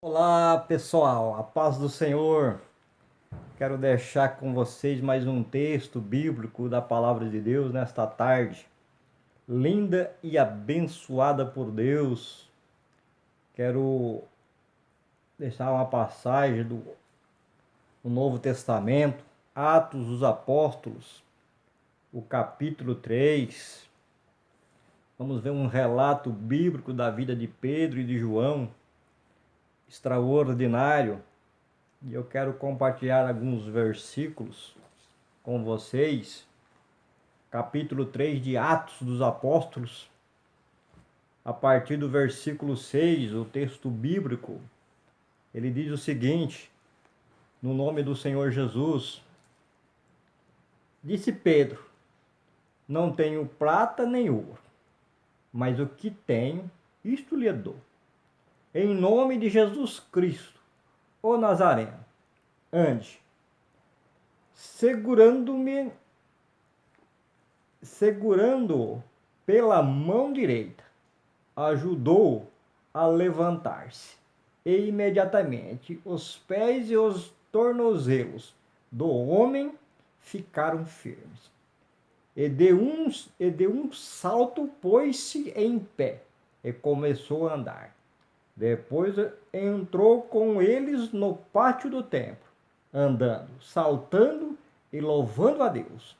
Olá pessoal, a paz do Senhor. Quero deixar com vocês mais um texto bíblico da Palavra de Deus nesta tarde. Linda e abençoada por Deus. Quero deixar uma passagem do Novo Testamento, Atos dos Apóstolos, o capítulo 3. Vamos ver um relato bíblico da vida de Pedro e de João, extraordinário. E eu quero compartilhar alguns versículos com vocês. Capítulo 3 de Atos dos Apóstolos, a partir do versículo 6, o texto bíblico, ele diz o seguinte: no nome do Senhor Jesus, disse Pedro: não tenho prata nem ouro, mas o que tenho, isto lhe dou. Em nome de Jesus Cristo, o Nazareno, ande. Segurando-o pela mão direita, ajudou-o a levantar-se. E imediatamente os pés e os tornozelos do homem ficaram firmes. E de um salto pôs-se em pé e começou a andar. Depois entrou com eles no pátio do templo, andando, saltando e louvando a Deus.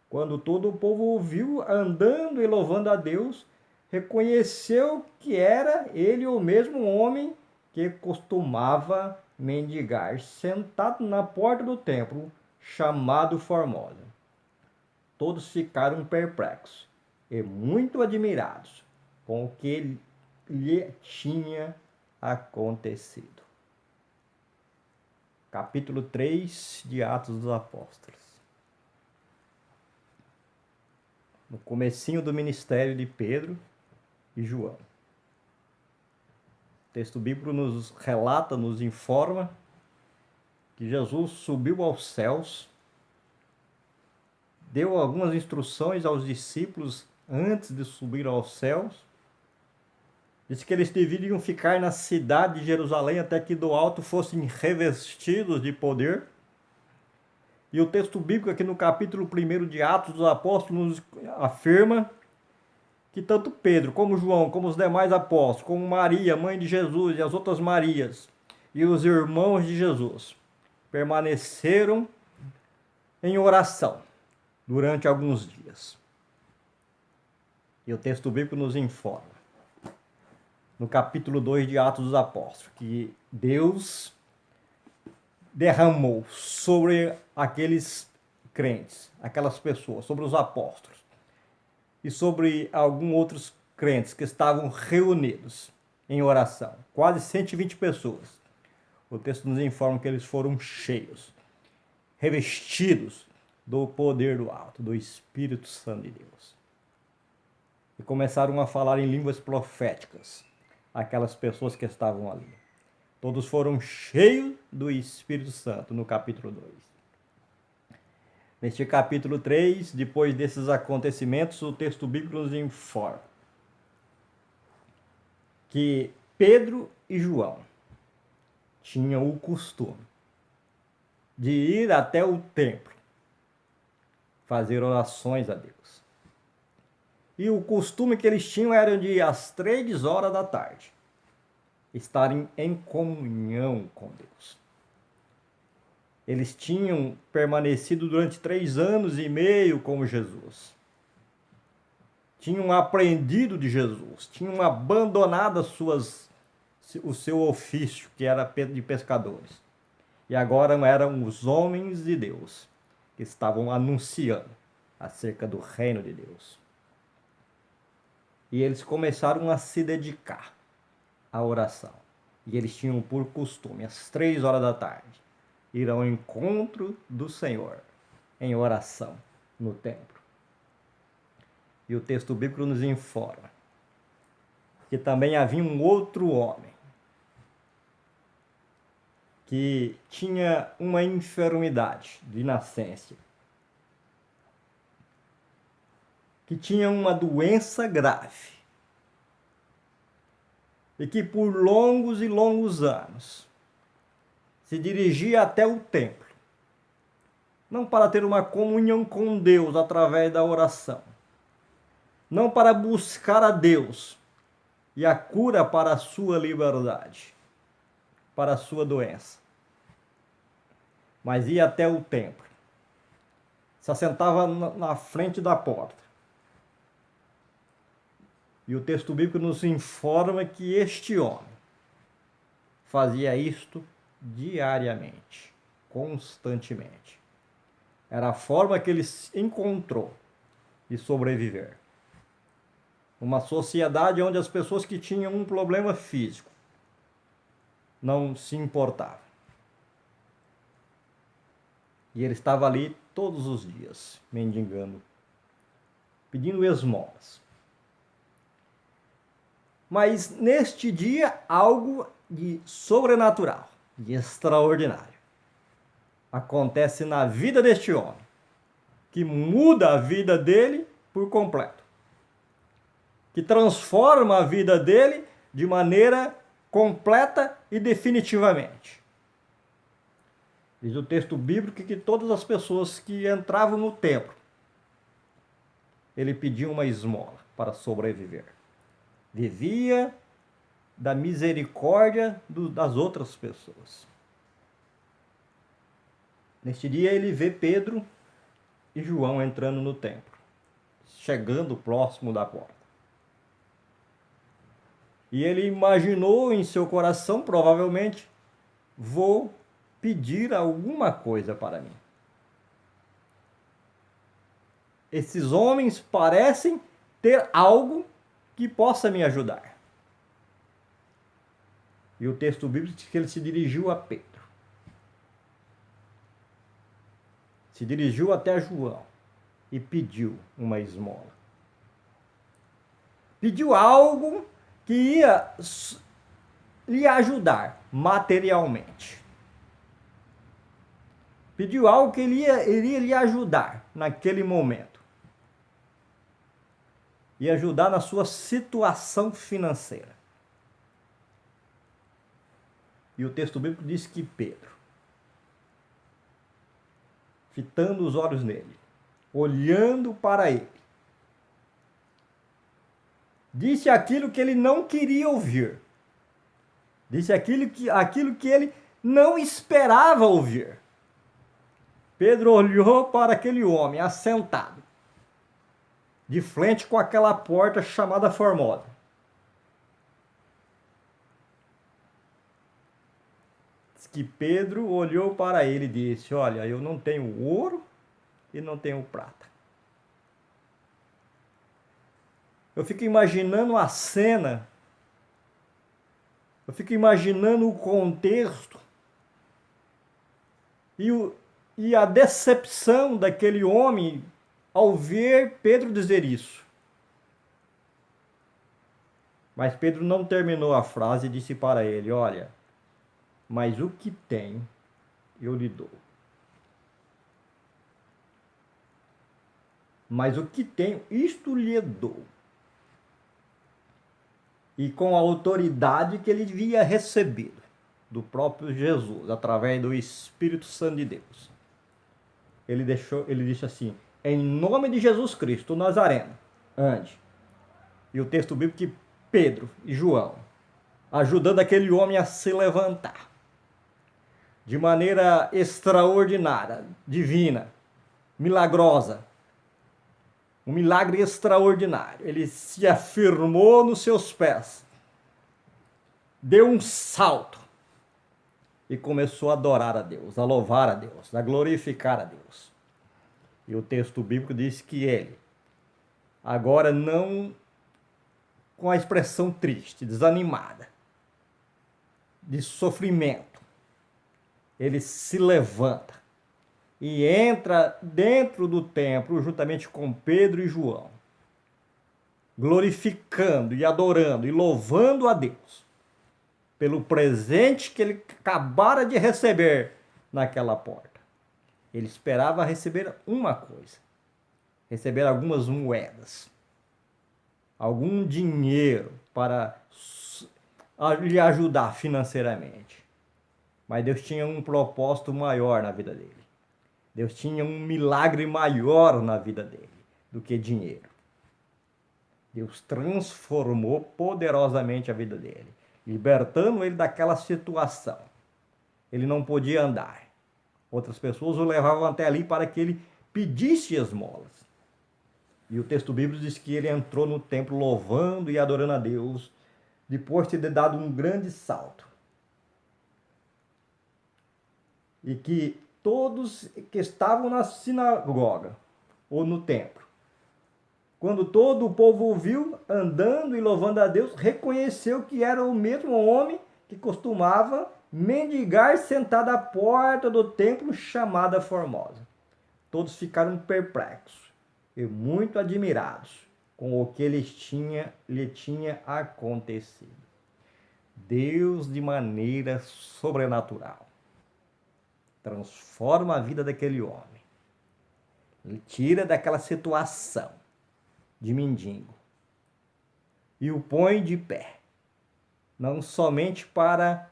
Quando todo o povo o viu andando e louvando a Deus, reconheceu que era ele o mesmo homem que costumava mendigar, sentado na porta do templo, chamado Formosa. Todos ficaram perplexos e muito admirados com o que lhe tinha acontecido. Capítulo 3 de Atos dos Apóstolos. No comecinho do ministério de Pedro e João. O texto bíblico nos relata, nos informa que Jesus subiu aos céus, deu algumas instruções aos discípulos antes de subir aos céus. Disse que eles deveriam ficar na cidade de Jerusalém até que do alto fossem revestidos de poder. E o texto bíblico aqui no capítulo 1 de Atos dos Apóstolos nos afirma que tanto Pedro, como João, como os demais apóstolos, como Maria, mãe de Jesus, e as outras Marias, e os irmãos de Jesus, permaneceram em oração durante alguns dias. E o texto bíblico nos informa, no capítulo 2 de Atos dos Apóstolos, que Deus derramou sobre aqueles crentes, aquelas pessoas, sobre os apóstolos, e sobre alguns outros crentes que estavam reunidos em oração, quase 120 pessoas. O texto nos informa que eles foram cheios, revestidos do poder do alto, do Espírito Santo de Deus. E começaram a falar em línguas proféticas, aquelas pessoas que estavam ali. Todos foram cheios do Espírito Santo, no capítulo 2. Neste capítulo 3, depois desses acontecimentos, o texto bíblico nos informa que Pedro e João tinham o costume de ir até o templo fazer orações a Deus. E o costume que eles tinham era de, às 3 horas da tarde, estarem em comunhão com Deus. Eles tinham permanecido durante 3 anos e meio com Jesus. Tinham aprendido de Jesus, tinham abandonado o seu ofício, que era de pescadores. E agora eram os homens de Deus que estavam anunciando acerca do reino de Deus. E eles começaram a se dedicar à oração. E eles tinham por costume, às 3 horas da tarde, ir ao encontro do Senhor em oração no templo. E o texto bíblico nos informa que também havia um outro homem que tinha uma enfermidade de nascença, que tinha uma doença grave. e que por longos e longos anos se dirigia até o templo, não para ter uma comunhão com Deus através da oração, não para buscar a Deus e a cura para a sua liberdade, para a sua doença, mas ia até o templo, se assentava na frente da porta. E o texto bíblico nos informa que este homem fazia isto diariamente, constantemente. Era a forma que ele encontrou de sobreviver. Uma sociedade onde as pessoas que tinham um problema físico não se importavam. E ele estava ali todos os dias, mendigando, pedindo esmolas. Mas neste dia, algo de sobrenatural, de extraordinário, acontece na vida deste homem, que muda a vida dele por completo, que transforma a vida dele de maneira completa e definitivamente. Diz o texto bíblico que todas as pessoas que entravam no templo, ele pedia uma esmola para sobreviver. Vivia da misericórdia das outras pessoas. Neste dia ele vê Pedro e João entrando no templo, chegando próximo da porta. E ele imaginou em seu coração, provavelmente, vou pedir alguma coisa para mim. Esses homens parecem ter algo que possa me ajudar. E o texto bíblico diz que ele se dirigiu a Pedro. Se dirigiu até João e pediu uma esmola. Pediu algo que ia lhe ajudar materialmente. Pediu algo que iria lhe ajudar naquele momento. E ajudar na sua situação financeira. E o texto bíblico diz que Pedro, fitando os olhos nele, olhando para ele, disse aquilo que ele não queria ouvir. Disse aquilo que ele não esperava ouvir. Pedro olhou para aquele homem assentado, de frente com aquela porta chamada Formosa. Diz que Pedro olhou para ele e disse: olha, eu não tenho ouro e não tenho prata. Eu fico imaginando a cena, eu fico imaginando o contexto e a decepção daquele homem ao ver Pedro dizer isso. Mas Pedro não terminou a frase e disse para ele: olha, mas o que tenho eu lhe dou. Mas o que tenho, isto lhe dou. E com a autoridade que ele havia recebido do próprio Jesus, através do Espírito Santo de Deus. Ele disse assim: em nome de Jesus Cristo, o Nazareno, ande. E o texto bíblico que Pedro e João, ajudando aquele homem a se levantar, de maneira extraordinária, divina, milagrosa, um milagre extraordinário. Ele se afirmou nos seus pés, deu um salto e começou a adorar a Deus, a louvar a Deus, a glorificar a Deus. E o texto bíblico diz que ele, agora não com a expressão triste, desanimada, de sofrimento, ele se levanta e entra dentro do templo juntamente com Pedro e João, glorificando e adorando e louvando a Deus pelo presente que ele acabara de receber naquela porta. Ele esperava receber uma coisa, receber algumas moedas, algum dinheiro para lhe ajudar financeiramente. Mas Deus tinha um propósito maior na vida dele. Deus tinha um milagre maior na vida dele do que dinheiro. Deus transformou poderosamente a vida dele, libertando ele daquela situação. Ele não podia andar. Outras pessoas o levavam até ali para que ele pedisse esmolas. E o texto bíblico diz que ele entrou no templo louvando e adorando a Deus, depois de ter dado um grande salto. E que todos que estavam na sinagoga ou no templo, quando todo o povo o viu andando e louvando a Deus, reconheceu que era o mesmo homem que costumava mendigar sentado à porta do templo chamada Formosa. Todos ficaram perplexos e muito admirados com o que lhe tinha acontecido. Deus, de maneira sobrenatural, transforma a vida daquele homem. Ele tira daquela situação de mendigo e o põe de pé, não somente para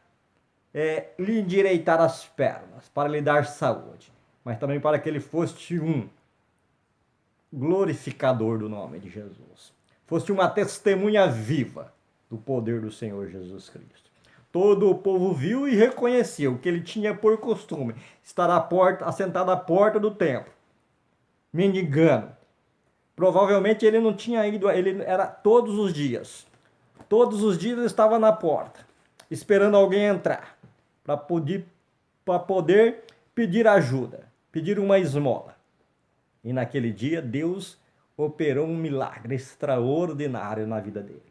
lhe endireitar as pernas, para lhe dar saúde, mas também para que ele fosse um glorificador do nome de Jesus, fosse uma testemunha viva do poder do Senhor Jesus Cristo. Todo o povo viu e reconheceu que ele tinha por costume estar assentado à porta do templo, mendigando. Provavelmente ele não tinha ido, ele era todos os dias. Todos os dias ele estava na porta, esperando alguém entrar, para poder pedir ajuda, pedir uma esmola. E naquele dia Deus operou um milagre extraordinário na vida dele.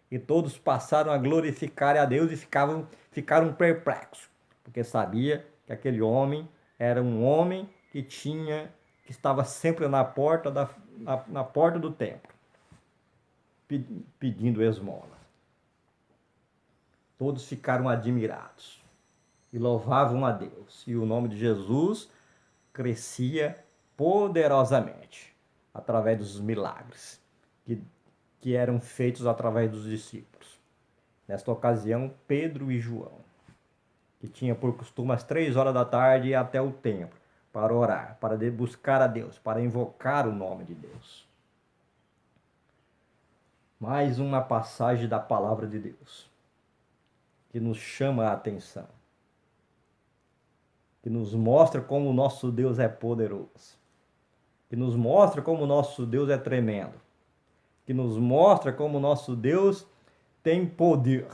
E todos passaram a glorificar a Deus e ficaram perplexos, porque sabia que aquele homem era um homem que estava sempre na porta do templo, pedindo esmola. Todos ficaram admirados e louvavam a Deus. E o nome de Jesus crescia poderosamente através dos milagres que eram feitos através dos discípulos. Nesta ocasião, Pedro e João, que tinha por costume às 3 horas da tarde ir até o templo para orar, para buscar a Deus, para invocar o nome de Deus. Mais uma passagem da palavra de Deus que nos chama a atenção, que nos mostra como o nosso Deus é poderoso, que nos mostra como o nosso Deus é tremendo, que nos mostra como o nosso Deus tem poder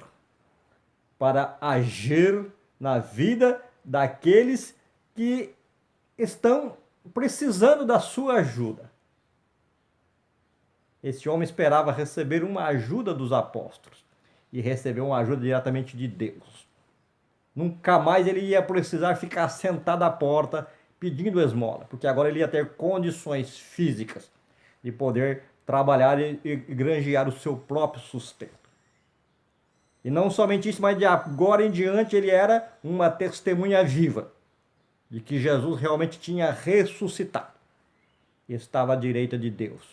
para agir na vida daqueles que estão precisando da sua ajuda. Esse homem esperava receber uma ajuda dos apóstolos e recebeu uma ajuda diretamente de Deus. Nunca mais ele ia precisar ficar sentado à porta pedindo esmola, porque agora ele ia ter condições físicas de poder trabalhar e granjear o seu próprio sustento. E não somente isso, mas de agora em diante ele era uma testemunha viva de que Jesus realmente tinha ressuscitado e estava à direita de Deus,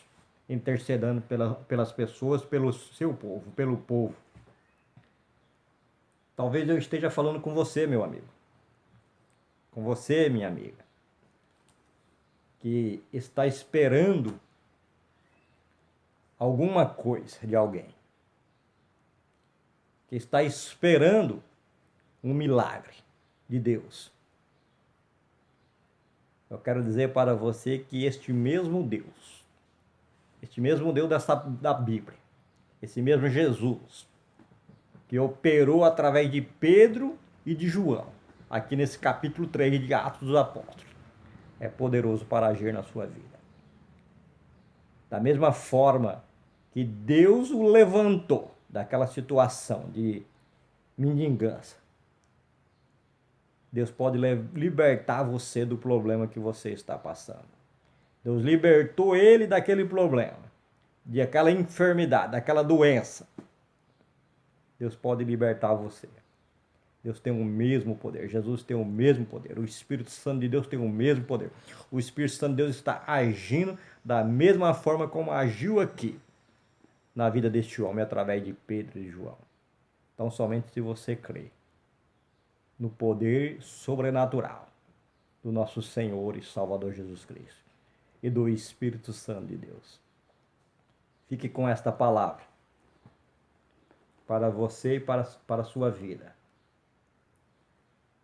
intercedendo pelas pessoas, pelo seu povo, pelo povo. Talvez eu esteja falando com você, meu amigo, com você, minha amiga, que está esperando alguma coisa de alguém, que está esperando um milagre de Deus. Eu quero dizer para você que este mesmo Deus da Bíblia, esse mesmo Jesus, que operou através de Pedro e de João, aqui nesse capítulo 3 de Atos dos Apóstolos, é poderoso para agir na sua vida. Da mesma forma que Deus o levantou daquela situação de mendigância, Deus pode libertar você do problema que você está passando. Deus libertou ele daquele problema, daquela enfermidade, daquela doença. Deus pode libertar você. Deus tem o mesmo poder. Jesus tem o mesmo poder. O Espírito Santo de Deus tem o mesmo poder. O Espírito Santo de Deus está agindo da mesma forma como agiu aqui na vida deste homem através de Pedro e João. Então, somente se você crê no poder sobrenatural do nosso Senhor e Salvador Jesus Cristo e do Espírito Santo de Deus. Fique com esta palavra para você e para a sua vida.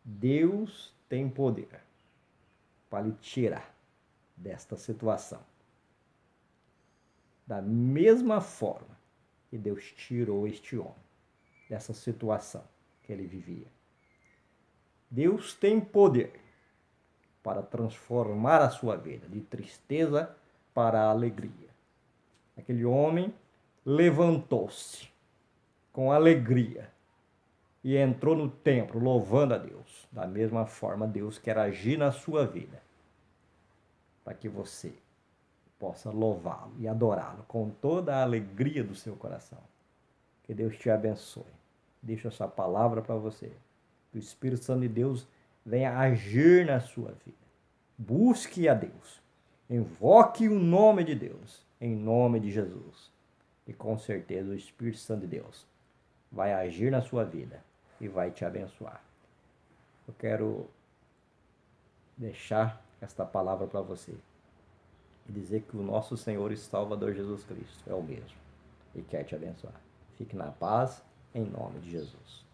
Deus tem poder para lhe tirar desta situação. Da mesma forma que Deus tirou este homem dessa situação que ele vivia. Deus tem poder para transformar a sua vida de tristeza para a alegria. Aquele homem levantou-se com alegria e entrou no templo louvando a Deus. Da mesma forma, Deus quer agir na sua vida para que você possa louvá-lo e adorá-lo com toda a alegria do seu coração. Que Deus te abençoe. Deixo essa palavra para você. Que o Espírito Santo de Deus venha agir na sua vida. Busque a Deus. Invoque o nome de Deus, em nome de Jesus. E com certeza o Espírito Santo de Deus vai agir na sua vida e vai te abençoar. Eu quero deixar esta palavra para você e dizer que o nosso Senhor e Salvador Jesus Cristo é o mesmo e quer te abençoar. Fique na paz, em nome de Jesus.